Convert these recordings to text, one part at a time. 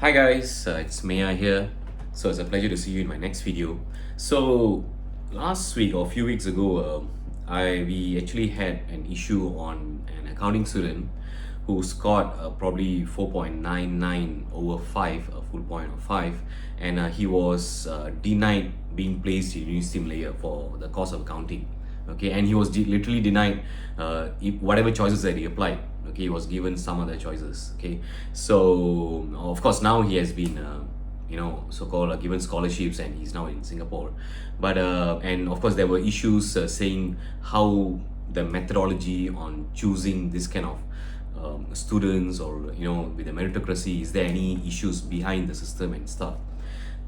Hi guys, it's Maya here. So it's a pleasure to see you in my next video. So last week or a few weeks ago, we actually had an issue on an accounting student who scored probably 4.99 over 5, a full point of 5, and he was denied being placed in University Malaya for the course of accounting. Okay, and he was literally denied whatever choices that he applied. Okay, he was given some other choices. Okay, so of course now he has been so-called given scholarships, and he's now in Singapore. But and of course there were issues saying how the methodology on choosing this kind of students, or with the meritocracy, is there any issues behind the system and stuff.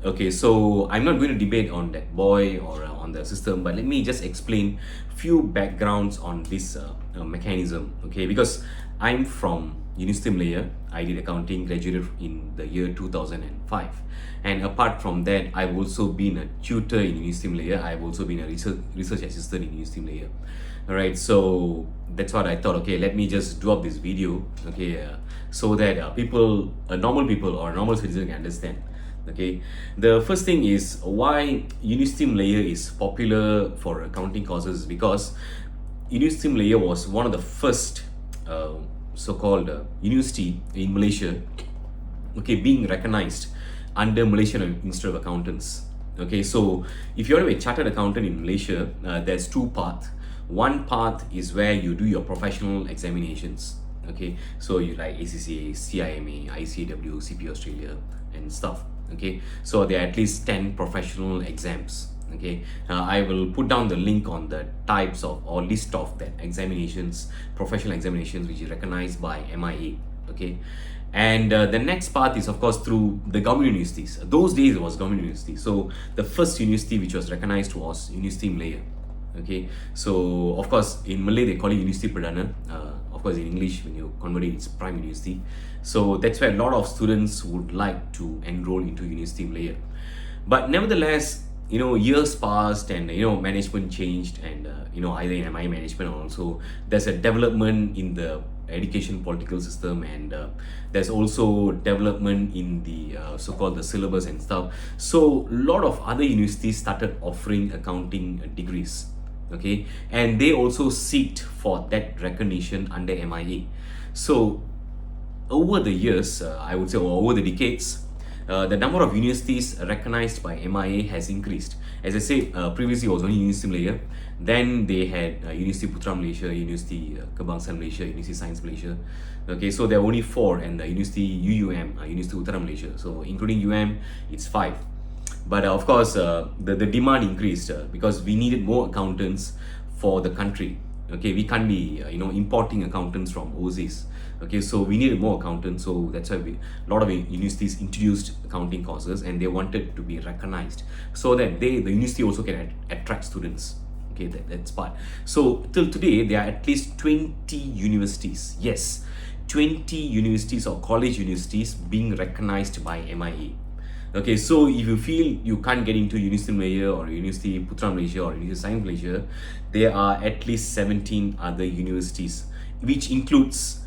Okay, so I'm not going to debate on that boy or on the system, but let me just explain few backgrounds on this mechanism. Okay, because I'm from University Malaya. I did accounting, graduated in the year 2005, and apart from that, I've also been a tutor in University Malaya. I've also been a research assistant in University Malaya. All right, so that's what I thought. Okay, let me just do up this video. Okay, so that normal people or normal citizen can understand. Okay, the first thing is why University Malaya is popular for accounting courses, because University Malaya was one of the first so-called university in Malaysia, okay, being recognized under Malaysian Institute of Accountants. Okay, so if you're a chartered accountant in Malaysia, there's two paths. One path is where you do your professional examinations. Okay, so you like ACCA, CIMA, ICAW, CP Australia, and stuff. Okay, so there are at least 10 professional exams. Okay, I will put down the link on the types of or list of that examinations, professional examinations, which is recognized by MIA. Okay, and the next part is of course through the government universities. Those days it was government university. So the first university which was recognized was University Malaya. Okay, so of course in Malay they call it University Perdana. Of course in English, when you convert it, it's Prime University. So that's why a lot of students would like to enroll into University Malaya. But nevertheless, years passed, and management changed, and either in MI management, or also there's a development in the education political system, and there's also development in the so-called the syllabus and stuff. So a lot of other universities started offering accounting degrees. Okay, and they also seeked for that recognition under MIA. So over the years, I would say, or over the decades, the number of universities recognized by MIA has increased. As I said, previously it was only University Malaya. Then they had University Putra Malaysia, University Kebangsaan Malaysia, University Science Malaysia. Okay, so there are only 4, and the University UUM, University Utara Malaysia. So including UM, it's 5. But of course, the demand increased because we needed more accountants for the country. Okay, we can't be importing accountants from overseas. Okay, so we needed more accountants. So that's why a lot of universities introduced accounting courses, and they wanted to be recognized so that the university also can attract students. Okay, that's part. So till today, there are at least 20 universities. Yes, 20 universities or college universities being recognized by MIA. Okay, so if you feel you can't get into University Malaya or University Putra Malaysia or University Science Malaysia, there are at least 17 other universities, which includes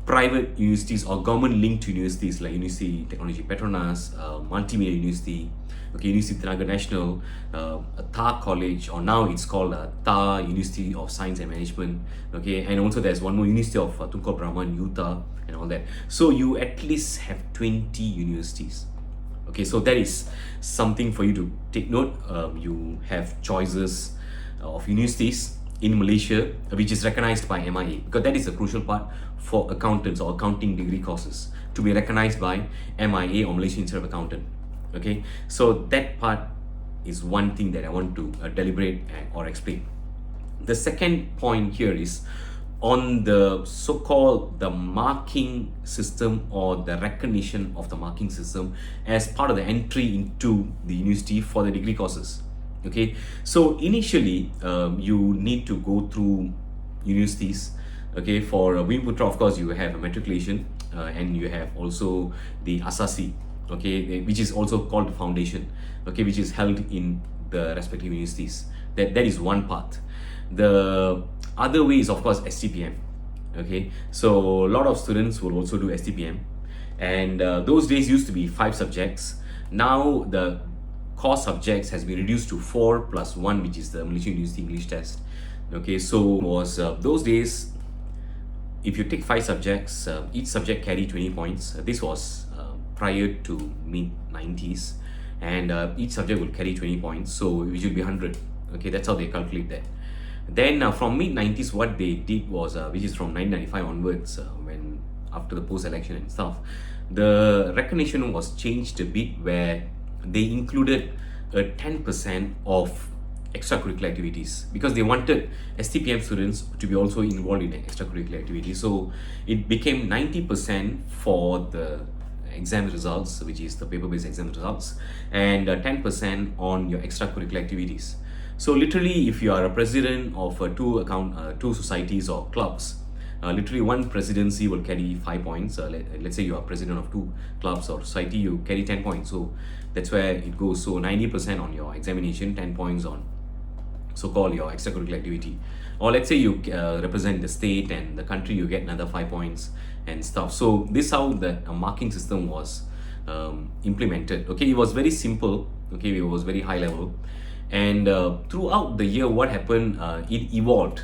private universities or government-linked universities like University Technology Petronas, Multimedia University, okay, University Tenaga Nasional, TAR College, or now it's called TAR University of Science and Management. Okay, and also there's one more University of Tunku Abdul Rahman, Utah, and all that. So you at least have 20 universities. Okay, so that is something for you to take note. You have choices of universities in Malaysia which is recognized by MIA, because that is a crucial part for accountants or accounting degree courses to be recognized by MIA or Malaysian Institute of Accountant. Okay, so that part is one thing that I want to deliberate or explain. The second point here is on the so-called the marking system, or the recognition of the marking system as part of the entry into the university for the degree courses. Okay, so initially you need to go through universities. Okay, for Wimputra, of course, you have a matriculation, and you have also the Asasi, okay, which is also called the foundation, okay, which is held in the respective universities. That is one part. The other way is of course STPM. Okay, so a lot of students will also do STPM, and those days used to be 5 subjects. Now the core subjects has been reduced to 4 plus 1, which is the Malaysian University English test. Okay, so was those days, if you take 5 subjects, each subject carry 20 points. This was prior to mid 90s, and each subject will carry 20 points, so it will be 100. Okay, that's how they calculate that. Then from mid 90s, what they did was, which is from 1995 onwards, when after the post election and stuff, the recognition was changed a bit, where they included a 10% of extracurricular activities, because they wanted STPM students to be also involved in extracurricular activities. So it became 90% for the exam results, which is the paper-based exam results, and 10% on your extracurricular activities. So literally, if you are a president of two societies or clubs, literally one presidency will carry 5 points. Let's say you are president of 2 clubs or society, you carry 10 points. So that's where it goes. So 90% on your examination, 10 points on so-called your extracurricular activity. Or let's say you represent the state and the country, you get another 5 points and stuff. So this is how the marking system was implemented. Okay, it was very simple. Okay, it was very high level. And throughout the year, what happened, it evolved,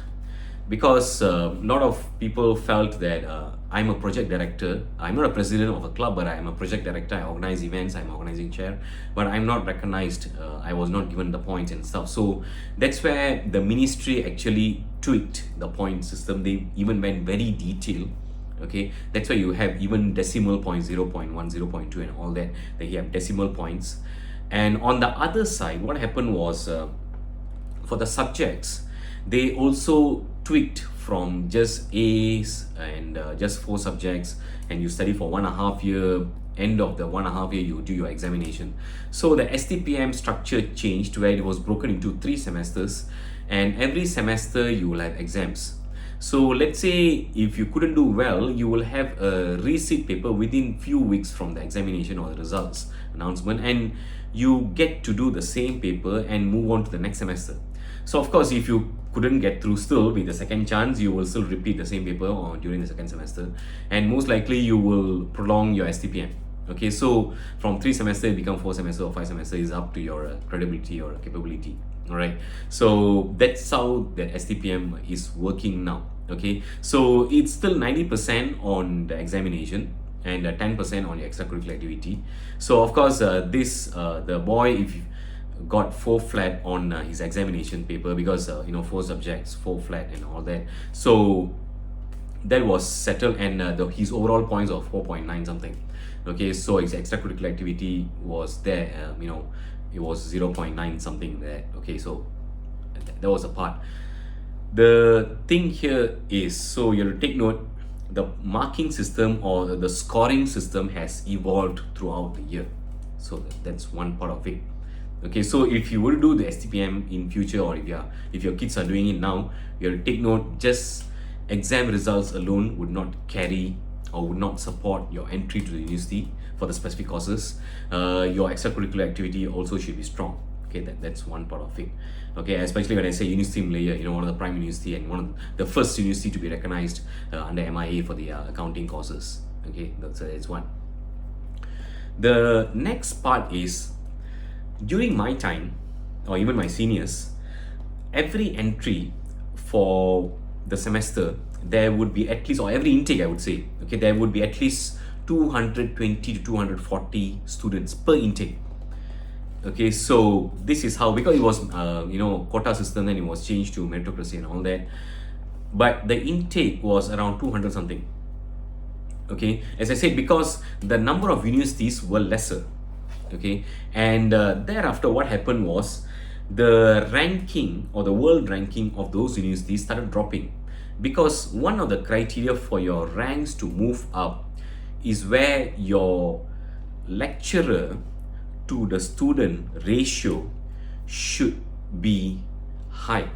because a lot of people felt that I'm a project director. I'm not a president of a club, but I'm a project director. I organize events, I'm organizing chair, but I'm not recognized. I was not given the points and stuff. So that's where the ministry actually tweaked the point system. They even went very detailed. Okay, that's why you have even decimal points, 0.1, 0.2 and all that. They have decimal points. And on the other side, what happened was, for the subjects, they also tweaked from just A's and just 4 subjects, and you study for 1.5 year. End of the 1.5 year, you do your examination. So the STPM structure changed, where it was broken into 3 semesters, and every semester you will have exams. So let's say if you couldn't do well, you will have a resit paper within few weeks from the examination or the results announcement, and you get to do the same paper and move on to the next semester. So of course, if you couldn't get through still with the second chance, you will still repeat the same paper or during the second semester, and most likely you will prolong your STPM. Okay, so from 3 semesters it become 4 semesters or 5 semesters, is up to your credibility or capability. All right, so that's how the STPM is working now. Okay, so it's still 90% on the examination and 10% on your extracurricular activity. So of course, the boy, if you got 4 flat on his examination paper, because 4 subjects, 4 flat and all that, so that was settled, and his overall points of 4.9 something. Okay, so his extracurricular activity was there, it was 0.9 something there. Okay, so that was a part. The thing here is, so you have to take note, the marking system or the scoring system has evolved throughout the year. So that's one part of it. Okay, so if you will do the STPM in future, or if your kids are doing it now, you have to take note, just exam results alone would not carry or would not support your entry to the university for the specific courses. Your extracurricular activity also should be strong. Okay, that's one part of it. Okay, especially when I say University in Malaya, one of the prime university and one of the first university to be recognized under MIA for the accounting courses. Okay, that's one. The next part is, during my time, or even my seniors, every entry for the semester, there would be at least, or every intake I would say, okay, there would be at least 220 to 240 students per intake. Okay, so this is how, because it was quota system, then it was changed to meritocracy and all that, but the intake was around 200 something. Okay, as I said, because the number of universities were lesser. Okay, and thereafter what happened was, the ranking or the world ranking of those universities started dropping, because one of the criteria for your ranks to move up is where your lecturer to the student ratio should be high.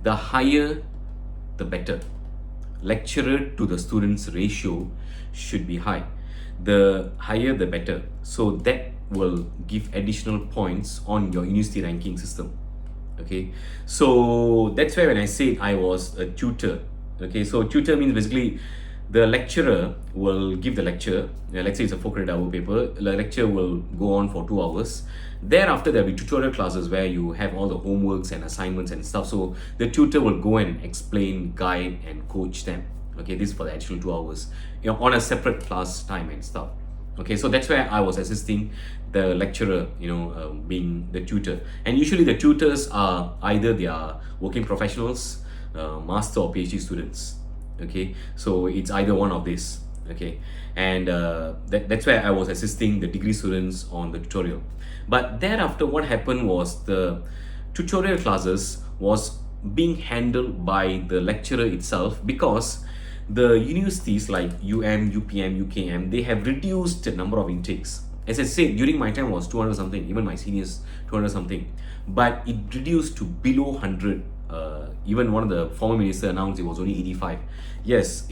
The higher, the better. Lecturer to the student's ratio should be high. The higher, the better. So that will give additional points on your university ranking system. Okay, so that's why when I said I was a tutor, okay, so tutor means basically the lecturer will give the lecture. Let's say it's a 4 credit hour paper. The lecture will go on for 2 hours. Thereafter, there'll be tutorial classes where you have all the homeworks and assignments and stuff. So the tutor will go and explain, guide, and coach them. Okay, this is for the additional 2 hours, on a separate class time and stuff. Okay, so that's where I was assisting the lecturer, being the tutor. And usually the tutors are either they are working professionals, master or PhD students. Okay, so it's either one of these. Okay, and that's where I was assisting the degree students on the tutorial. But thereafter, what happened was the tutorial classes was being handled by the lecturer itself, because the universities like UPM, UKM, they have reduced the number of intakes. As I said, during my time was 200 something, even my seniors 200 something, but it reduced to below 100. Even one of the former minister announced it was only 85. Yes,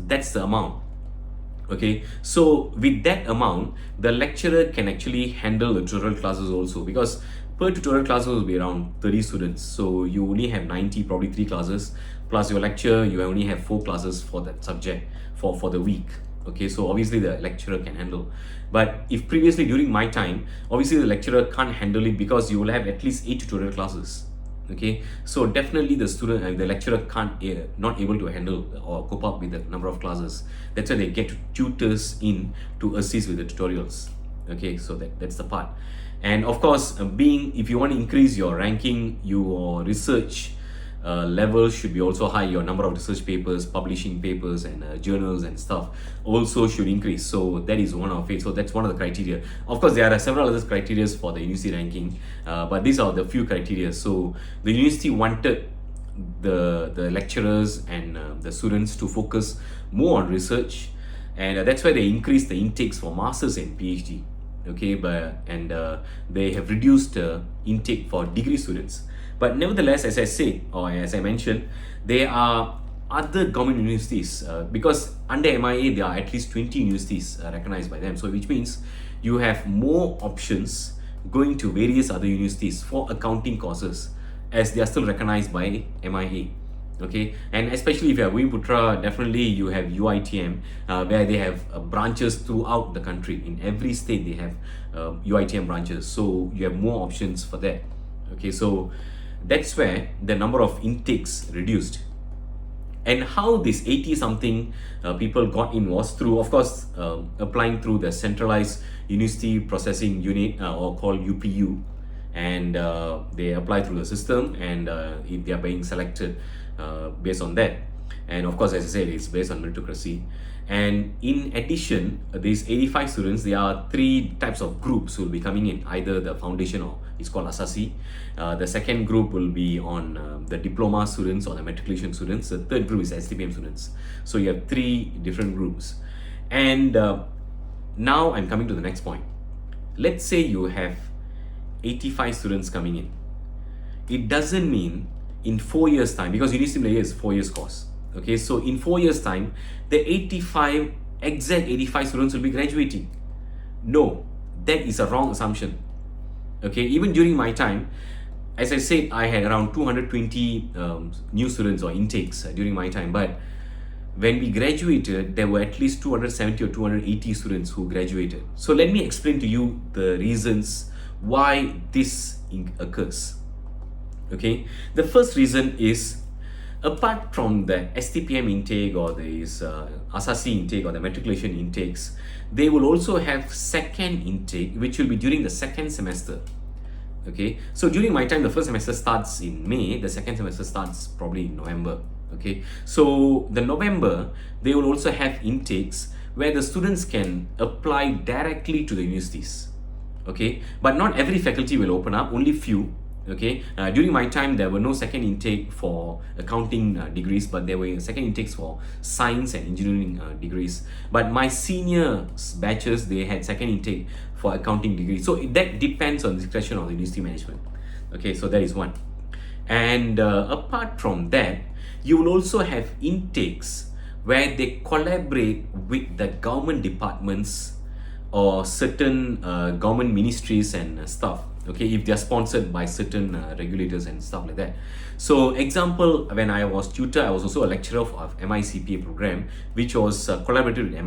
that's the amount. Okay, so with that amount, the lecturer can actually handle the tutorial classes also, because per tutorial classes will be around 30 students. So you only have 90, probably 3 classes, plus your lecture, you only have 4 classes for that subject for the week. Okay, so obviously the lecturer can handle. But if previously during my time, obviously the lecturer can't handle it, because you will have at least 8 tutorial classes. Okay, so definitely the student and the lecturer not able to handle or cope up with the number of classes. That's why they get tutors in to assist with the tutorials. Okay, so that's the part. And of course, if you want to increase your ranking, your research level should be also high. Your number of research papers, publishing papers, and journals and stuff also should increase. So that is one of it. So that's one of the criteria. Of course, there are several other criteria for the university ranking, but these are the few criteria. So the university wanted the lecturers and the students to focus more on research, and that's why they increased the intakes for masters and PhD. Okay, they have reduced intake for degree students. But nevertheless, as I said, or as I mentioned, there are other government universities, because under MIA there are at least 20 universities recognized by them. So which means you have more options going to various other universities for accounting courses, as they are still recognized by MIA. Okay, and especially if you have Putra, definitely you have UITM, where they have branches throughout the country. In every state they have UITM branches, so you have more options for that. Okay, so that's where the number of intakes reduced. And how this 80 something people got in was through, of course, applying through the centralized university processing unit, or called UPU, and they apply through the system, and if they are being selected based on that. And of course, as I said, it's based on meritocracy. And in addition, these 85 students, there are 3 types of groups who will be coming in, either the foundation, or it's called Asasi. The second group will be on the diploma students or the matriculation students. The third group is STPM students. So you have 3 different groups. And now I'm coming to the next point. Let's say you have 85 students coming in. It doesn't mean in 4 years time, because University Malaya is 4 years course. Okay, so in 4 years time, the exact 85 students will be graduating. No, that is a wrong assumption. Okay, even during my time, as I said, I had around 220 new students or intakes during my time. But when we graduated, there were at least 270 or 280 students who graduated. So let me explain to you the reasons why this occurs. Okay, the first reason is, apart from the STPM intake or this Asasi intake or the matriculation intakes, they will also have second intake, which will be during the second semester. Okay, so during my time, the first semester starts in May, the second semester starts probably in November. Okay, so the November, they will also have intakes where the students can apply directly to the universities. Okay, but not every faculty will open up, only few. Okay, during my time, there were no second intake for accounting degrees, but there were second intakes for science and engineering degrees. But my senior batches, they had second intake for accounting degrees. So that depends on the discretion of the university management. Okay, so that is one. And apart from that, you will also have intakes where they collaborate with the government departments or certain government ministries and stuff. okay, if they are sponsored by certain regulators and stuff like that. So example, when I was tutor, I was also a lecturer of MICPA program, which was collaborated with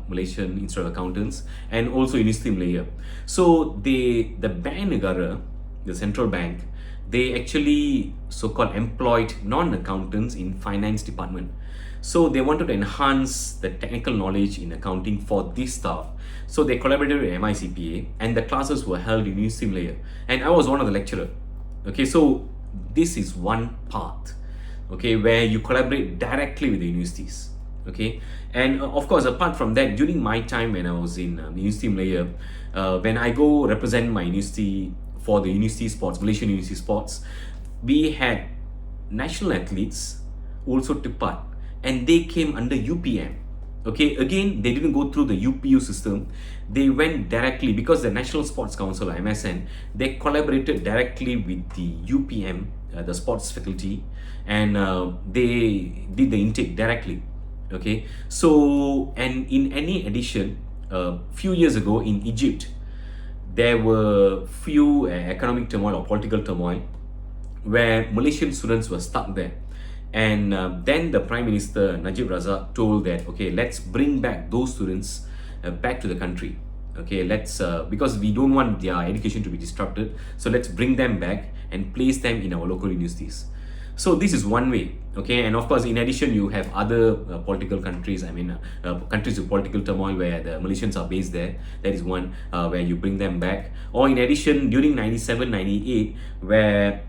Malaysian Institute of Accountants and also University Malaya. So the Bank Negara, the central bank, they actually so-called employed non-accountants in finance department. So they wanted to enhance the technical knowledge in accounting for this staff. So they collaborated with MICPA and the classes were held in University Malaya. And I was one of the lecturer. Okay, so this is one path, okay, where you collaborate directly with the universities. Okay, and of course, apart from that, during my time when I was in University Malaya, when I go represent my university for the university sports, Malaysian university sports, we had national athletes who also took part and they came under UPM. Okay, again, they didn't go through the UPU system. They went directly because the National Sports Council, MSN, they collaborated directly with the UPM, the sports faculty, and they did the intake directly. Okay, so, and in any addition, few years ago in Egypt, there were few economic turmoil or political turmoil where Malaysian students were stuck there. And then the Prime Minister Najib Razak told that, okay, let's bring back those students back to the country. Okay, let's because we don't want their education to be disrupted, so let's bring them back and place them in our local universities. So this is one way, okay, and of course, in addition, you have other political countries. I mean, countries with political turmoil where the Malaysians are based there. That is one where you bring them back. Or in addition, during 97, 98, where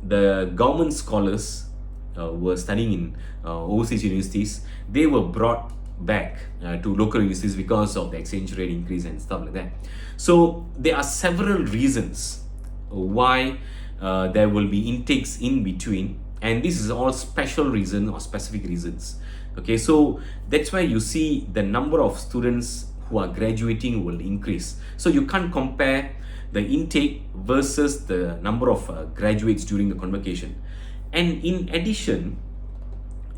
the government scholars were studying in overseas universities, they were brought back to local universities because of the exchange rate increase and stuff like that. So there are several reasons why there will be intakes in between, and this is all special reason or specific reasons. Okay, so that's why you see the number of students who are graduating will increase. So you can't compare the intake versus the number of graduates during the convocation. And in addition,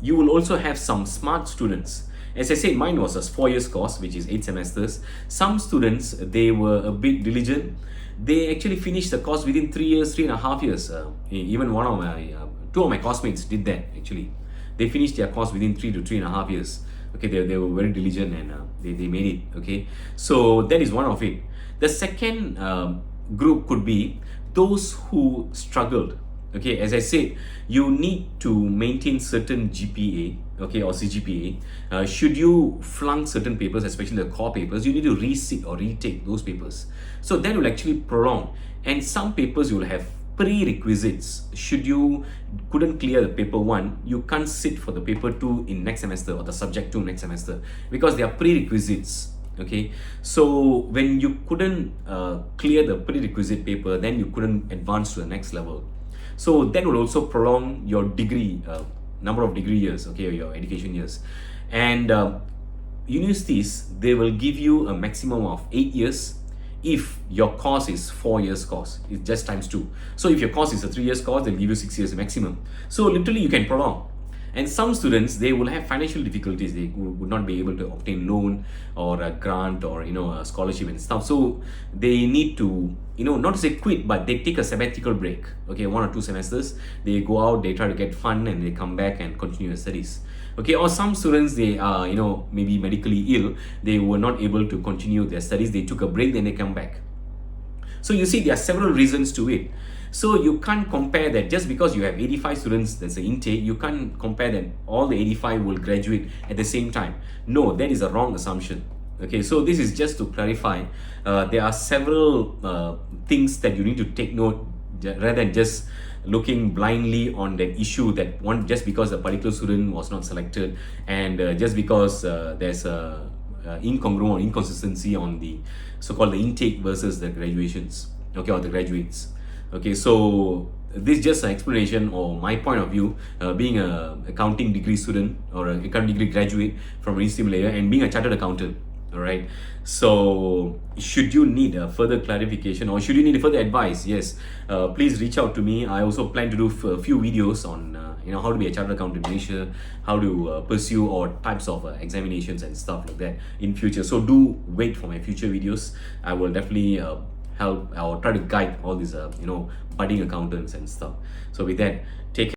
you will also have some smart students. As I said, mine was a 4 years course, which is 8 semesters. Some students, they were a bit diligent. They actually finished the course within 3 years, 3.5 years. Even one of my, two of my classmates did that actually. They finished their course within 3 to 3.5 years. Okay, they were very diligent and they made it. Okay, so that is one of it. The second group could be those who struggled. Okay, as I said, you need to maintain certain GPA, okay, or CGPA. Should you flunk certain papers, especially the core papers, you need to resit or retake those papers. So that will actually prolong. And some papers you will have prerequisites. Should you couldn't clear the paper 1, you can't sit for the paper 2 in next semester or the subject 2 next semester because they are prerequisites. Okay, so when you couldn't clear the prerequisite paper, then you couldn't advance to the next level. So that will also prolong your degree, number of degree years, okay, or your education years. And universities, they will give you a maximum of 8 years if your course is 4 years course. It's just times 2. So if your course is a 3 years course, they'll give you 6 years maximum. So literally you can prolong. And some students, they will have financial difficulties. They would not be able to obtain loan or a grant or a scholarship and stuff. So they need to, not to say quit, but they take a sabbatical break. Okay, 1 or 2 semesters. They go out, they try to get fun, and they come back and continue their studies. Okay, or some students, they are maybe medically ill. They were not able to continue their studies. They took a break, then they come back. So you see, there are several reasons to it. So you can't compare that just because you have 85 students, that's the intake, you can't compare that all the 85 will graduate at the same time. No, that is a wrong assumption. Okay, so this is just to clarify. There are several things that you need to take note rather than just looking blindly on that issue that one just because a particular student was not selected and just because there's a incongruent or inconsistency on the so-called the intake versus the graduations, okay, or the graduates. Okay, so this is just an explanation or my point of view, being a accounting degree student or an accounting degree graduate from University of Malaya and being a chartered accountant. All right, so should you need a further clarification or should you need further advice, yes, please reach out to me. I also plan to do a few videos on how to be a chartered accountant in Malaysia, how to pursue or types of examinations and stuff like that in future. So do wait for my future videos. I will definitely help or try to guide all these budding accountants and stuff. So with that, take